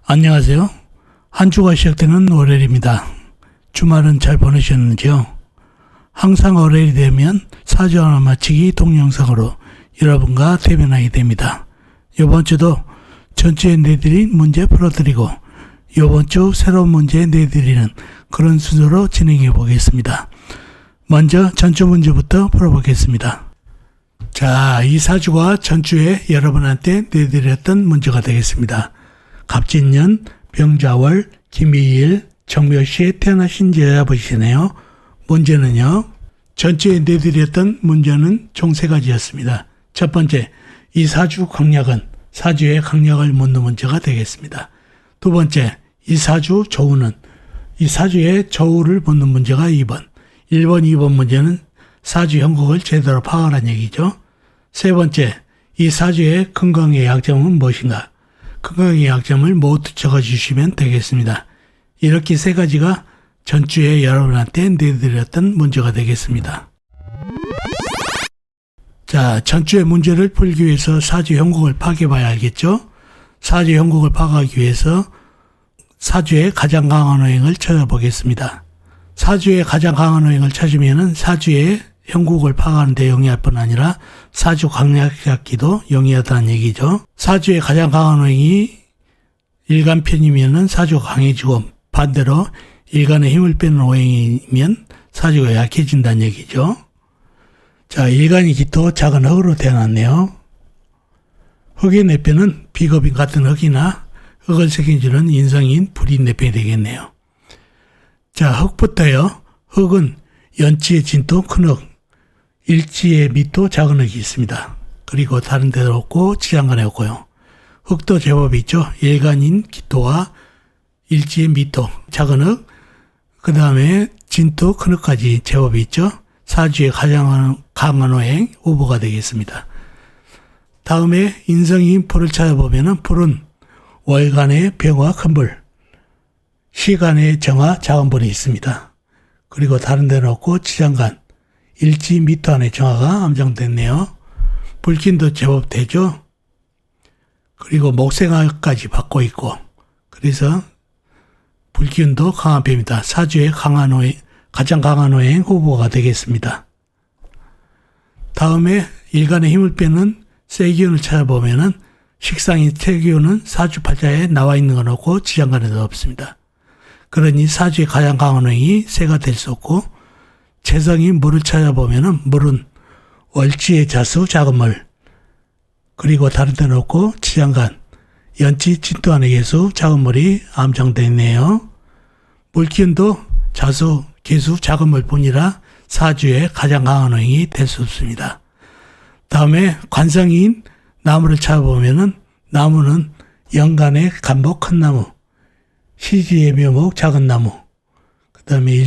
안녕하세요. 한 주가 시작되는 월요일입니다. 주말은 잘 보내셨는지요? 항상 월요일이 되면 사주 하나 맞히기 동영상으로 여러분과 대면하게 됩니다. 이번 주도 전주에 내드린 문제 풀어드리고 이번 주 새로운 문제 내드리는 그런 순서로 진행해 보겠습니다. 먼저 전주 문제부터 풀어보겠습니다. 자, 이 사주가 전주에 여러분한테 내드렸던 문제가 되겠습니다. 갑진년, 병자월, 김희일, 정묘시에 태어나신 여자분이시네요. 문제는요, 전주에 내드렸던 문제는 총 3가지였습니다. 첫 번째, 이 사주 강약은 사주의 강약을 묻는 문제가 되겠습니다. 두 번째, 이 사주 저우는 이 사주의 저우를 묻는 문제가 2번. 1번, 2번 문제는 사주 형국을 제대로 파악하라는 얘기죠. 세 번째, 이 사주의 건강의 약점은 무엇인가? 건강의 약점을 모두 적어주시면 되겠습니다. 이렇게 3가지가 전주에 여러분한테 내드렸던 문제가 되겠습니다. 자, 전주의 문제를 풀기 위해서 사주 형국을 파악해봐야 알겠죠? 사주 형국을 파악하기 위해서 사주의 가장 강한 호행을 찾아보겠습니다. 사주의 가장 강한 호행을 찾으면 사주의 형국을 파악하는 데 용이할 뿐 아니라 사주 강약 잡기도 용이하다는 얘기죠. 사주의 가장 강한 호행이 일간편이면 사주가 강해지고 반대로 일간의 힘을 빼는 호행이면 사주가 약해진다는 얘기죠. 자, 일간이 기토 작은 흙으로 태어났네요. 흙의 내편은 비겁인 같은 흙이나 흙을 새겨주는 인성인 불이 내편이 되겠네요. 자, 흙부터요. 흙은 연치의 진토 큰 흙, 일지의 밑도 작은 흙이 있습니다. 그리고 다른 데도 없고 지장간에 없고요. 흙도 제법 있죠. 일간인 기토와 일지의 밑도 작은 흙, 그 다음에 진토 큰 흙까지 제법 있죠. 사주의 가장 강한 호행 후보가 되겠습니다. 다음에 인성인 불을 찾아보면은 불은 월간의 병화 큰 불, 시간의 정화 작은 불이 있습니다. 그리고 다른 데는 없고 지장간, 일지 미터 안에 정화가 암정됐네요. 불긴도 제법 되죠. 그리고 목생화까지 받고 있고, 그래서 불기운도 강한 편입니다. 사주의 강한 호행, 가장 강한 호행 후보가 되겠습니다. 다음에 일간의 힘을 빼는 쇠기운을 찾아보면은 식상인 쇠기운은 사주팔자에 나와 있는 건 없고 지장간에도 없습니다. 그러니 사주의 가장 강한 호행이 새가 될 수 없고, 재성인 물을 찾아보면은 물은 월지의 자수 작은 물, 그리고 다른 데는 없고 지장간, 연지 진토 안의 개수 작은 물이 암정되어 있네요. 물기운도 자수, 개수 작은 물뿐이라 사주의 가장 강한 호행이 될 수 없습니다. 다음에 관성인 나무를 찾아보면은 나무는 연간의 간목 큰 나무, 시지의 묘목 작은 나무, 그 다음에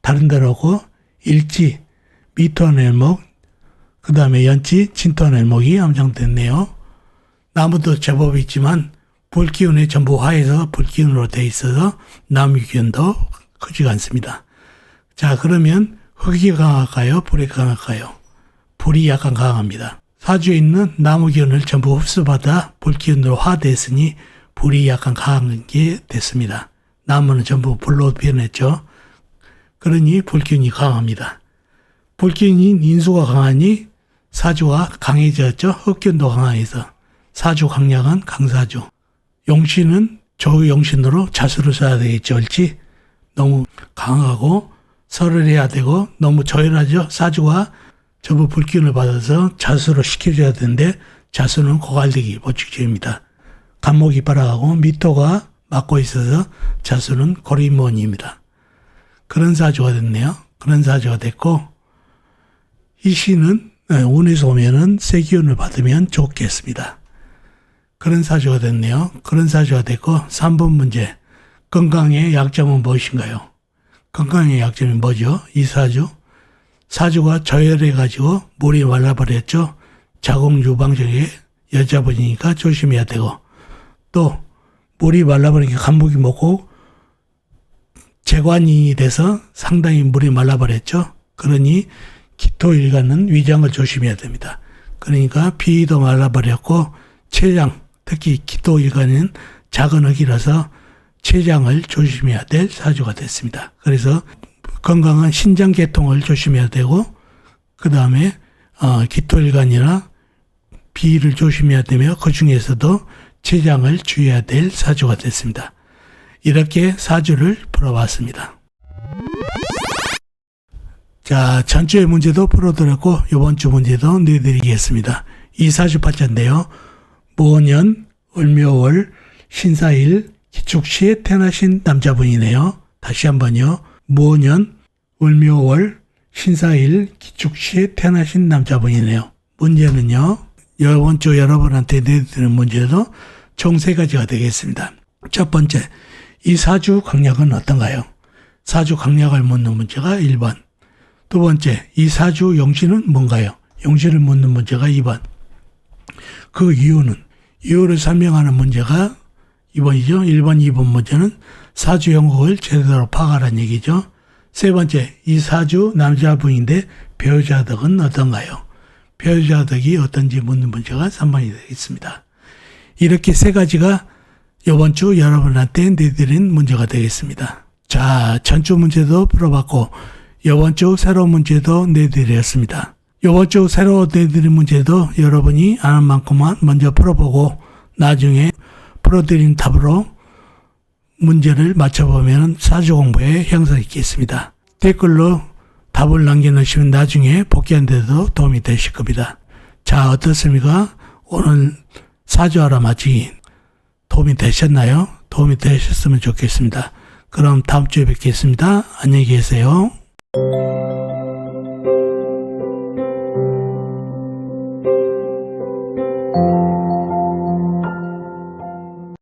다른 데로 오고 일지, 미토한 일목, 그 다음에 연지, 진토한 일목이 암정됐네요. 나무도 제법 있지만 불기운에 전부 화해서 불기운으로 되어 있어서 나무 기운도 크지가 않습니다. 자, 그러면 흙이 강할까요? 불이 강할까요? 불이 약간 강합니다. 사주에 있는 나무 기운을 전부 흡수받아 불기운으로 화됐으니 불이 약간 강한 게 됐습니다. 나무는 전부 불로 변했죠. 그러니 불기운이 강합니다. 불기운인 인수가 강하니 사주가 강해졌죠. 흙기운도 강해서 사주 강약은 강사주. 용신은 조용신으로 자수를 써야 되겠죠. 옳지? 너무 강하고 설을 해야 되고 너무 저열하죠. 사주가 전부 불기운을 받아서 자수로 시켜줘야 되는데 자수는 고갈되기 보충제입니다. 간목이 빨아가고 미토가 막고 있어서 자수는 고리몬입니다. 그런 사주가 됐네요. 그런 사주가 됐고, 이 시는 운에서 오면은 세기운을 받으면 좋겠습니다. 그런 사주가 됐네요. 그런 사주가 됐고, 3번 문제. 건강의 약점은 무엇인가요? 건강의 약점이 뭐죠? 이 사주. 사주가 저열해가지고 물이 말라버렸죠. 자궁 유방적에 여자분이니까 조심해야 되고, 또 물이 말라버리니까 간목이 먹고 재관이 돼서 상당히 물이 말라버렸죠. 그러니 기토일간은 위장을 조심해야 됩니다. 그러니까 비위도 말라버렸고 췌장, 특히 기토일간은 작은 흙이라서 췌장을 조심해야 될 사주가 됐습니다. 그래서 건강한 신장 계통을 조심해야 되고 그 다음에 기토일관이나 비위를 조심해야 되며 그 중에서도 췌장을 주의해야 될 사주가 됐습니다. 이렇게 사주를 풀어봤습니다. 자, 전주의 문제도 풀어드렸고 이번 주 문제도 내드리겠습니다. 이 사주팔자인데요. 모년, 을묘월, 신사일, 기축시에 태어나신 남자분이네요. 다시 한번요. 모년, 을묘월, 신사일, 기축시에 태어나신 남자분이네요. 문제는요. 이번 주 여러분한테 내드리는 문제도 총 3가지가 되겠습니다. 첫 번째, 이 사주 강약은 어떤가요? 사주 강약을 묻는 문제가 1번. 두 번째, 이 사주 용신은 뭔가요? 용신을 묻는 문제가 2번. 그 이유를 설명하는 문제가 2번이죠. 1번, 2번 문제는 사주 형국을 제대로 파악하라는 얘기죠. 세 번째, 이 사주 남자분인데 배우자 덕은 어떤가요? 배우자 덕이 어떤지 묻는 문제가 3번이 되겠습니다. 이렇게 3가지가 이번 주 여러분한테 내드린 문제가 되겠습니다. 자, 전주 문제도 풀어봤고 이번 주 새로운 문제도 내드렸습니다. 이번 주 새로 내드린 문제도 여러분이 아는 만큼만 먼저 풀어보고 나중에 풀어드린 답으로 문제를 맞춰보면 사주 공부에 형성이 있겠습니다. 댓글로 답을 남겨놓으시면 나중에 복귀한 데도 도움이 되실 겁니다. 자, 어떻습니까? 오늘 사주 알아맞히기 도움이 되셨나요? 도움이 되셨으면 좋겠습니다. 그럼 다음 주에 뵙겠습니다. 안녕히 계세요.